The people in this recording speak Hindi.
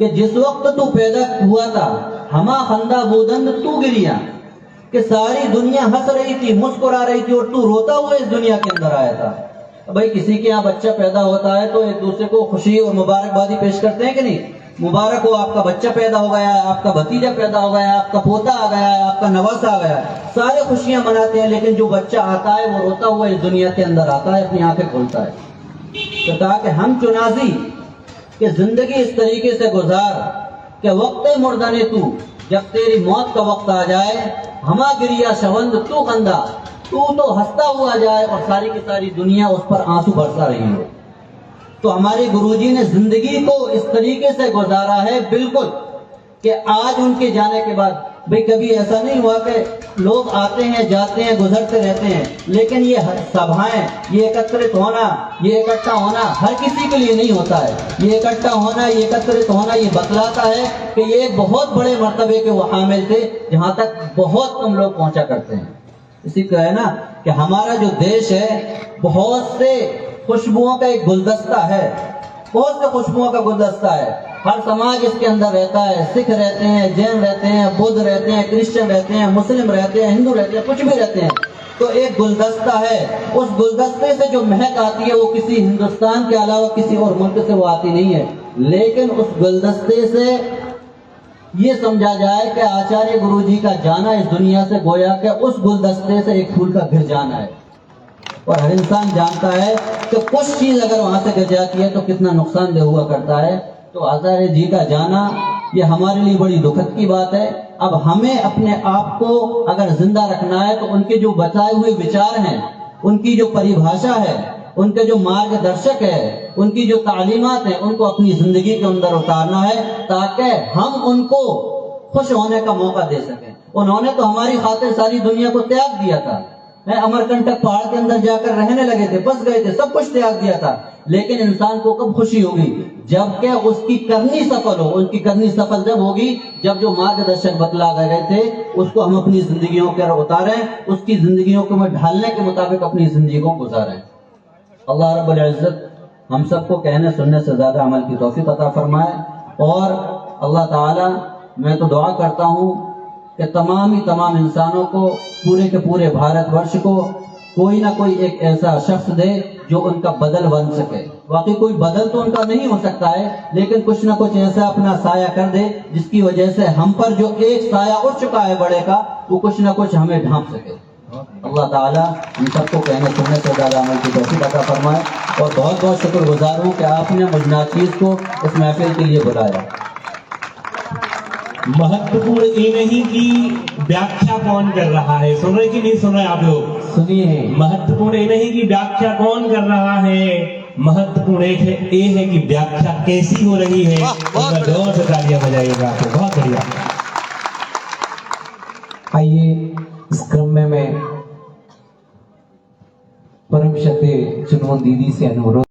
कि जिस वक्त तू पैदा हुआ था हमा खंदा बूदंद तू गिरिया, कि सारी दुनिया हंस रही थी, मुस्कुरा रही थी और तू रोता हुआ इस दुनिया के अंदर आया था। भाई किसी के यहाँ बच्चा पैदा होता है तो एक दूसरे को खुशी और मुबारकबादी पेश करते हैं कि नहीं? मुबारक हो, आपका बच्चा पैदा हो गया है, आपका भतीजा पैदा हो गया है, आपका पोता आ गया है, आपका नवासा आ गया है, सारे खुशियां मनाते हैं। लेकिन जो बच्चा आता है वो रोता हुआ इस दुनिया के अंदर आता है, अपनी आंखें खोलता है। तो कहा कि हम चुनाजी कि जिंदगी इस तरीके से गुजार कि वक्त मुर्दाने तू, जब तेरी मौत का वक्त आ जाए, हमा गिरिया शवंद तू कंदा, तू तो हंसता हुआ जाए और सारी की सारी दुनिया उस पर आंसू बरसा रही हो। तो हमारे गुरुजी ने जिंदगी को इस तरीके से गुजारा है बिल्कुल कि आज उनके जाने के बाद भाई कभी ऐसा नहीं हुआ कि लोग आते हैं जाते हैं गुजरते रहते हैं, लेकिन ये सभाएं, ये एकत्रित होना, ये इकट्ठा होना हर किसी के लिए नहीं होता है। ये इकट्ठा होना, ये एकत्रित होना, ये बतलाता है कि ये एक बहुत बड़े मर्तबे के वो हामिल थे जहां तक बहुत कम लोग पहुंचा करते हैं। इसी का है ना कि हमारा जो देश है बहुत से खुशबुओं का एक गुलदस्ता है, बहुत से खुशबुओं का गुलदस्ता है। हर समाज इसके अंदर रहता है, सिख रहते हैं, जैन रहते हैं, बुद्ध रहते हैं, क्रिश्चियन रहते हैं, मुस्लिम रहते हैं, हिंदू रहते हैं, कुछ भी रहते हैं। तो एक गुलदस्ता है, उस गुलदस्ते से जो महक आती है वो किसी हिंदुस्तान के अलावा किसी और मुल्क से वो आती नहीं है। लेकिन उस गुलदस्ते से ये समझा जाए कि आचार्य गुरुजी का जाना इस दुनिया से गोया कि उस गुलदस्ते से एक फूल का गिर जाना है। और हर इंसान जानता है कि कुछ चीज अगर वहां से गिर जाती है तो कितना नुकसानदेह हुआ करता है। तो आचार्य जी का जाना ये हमारे लिए बड़ी दुखद की बात है। अब हमें अपने आप को अगर जिंदा रखना है तो उनके जो बताए हुए विचार हैं, उनकी जो परिभाषा है, उनके जो मार्गदर्शक है, उनकी जो तालीमात है, उनको अपनी जिंदगी के अंदर उतारना है ताकि हम उनको खुश होने का मौका दे सकें। उन्होंने तो हमारी खातिर सारी दुनिया को त्याग दिया था, अमरकंटक पहाड़ के अंदर जाकर रहने लगे थे, बस गए थे, सब कुछ त्याग दिया था। लेकिन इंसान को कब खुशी होगी? जबकि उसकी करनी सफल हो। उनकी करनी सफल जब होगी जब जो मार्गदर्शक बतला गए थे उसको हम अपनी जिंदगियों के उतारें, उसकी जिंदगियों को में ढालने के मुताबिक अपनी जिंदगी को गुजारें। अल्लाह रब्बुल इज्जत हम सबको कहने सुनने से ज्यादा अमल की तौफीक अता फरमाए। और अल्लाह ताला, मैं तो दुआ करता हूँ कि तमाम इंसानों को, पूरे के पूरे भारतवर्ष को कोई ना कोई एक ऐसा शख्स दे जो उनका बदल बन सके। वाकई कोई बदल तो उनका नहीं हो सकता है, लेकिन कुछ ना कुछ ऐसा अपना साया कर दे जिसकी वजह से हम पर जो एक साया उठ चुका है बड़े का, वो कुछ ना कुछ हमें ढांप सके। अल्लाह ताला हम सबको कहने सुनने से ज्यादा अमल की तौफीक अता फरमाए। और बहुत बहुत शुक्रगुजार हूँ कि आपने मुझ नाचीज को इस महफिल के लिए बुलाया। महत्वपूर्ण ये नहीं कि व्याख्या कौन कर रहा है, सुन रहे कि नहीं सुन रहे आप लोग? सुनिए, महत्वपूर्ण ये नहीं कि व्याख्या कौन कर रहा है, महत्वपूर्ण ये है कि व्याख्या कैसी हो रही है। जोर से तालियां बजाइएगा आपको, बहुत बढ़िया। आइए इस क्रम में मैं परम श्रद्धेय चुनमुन दीदी से अनुरोध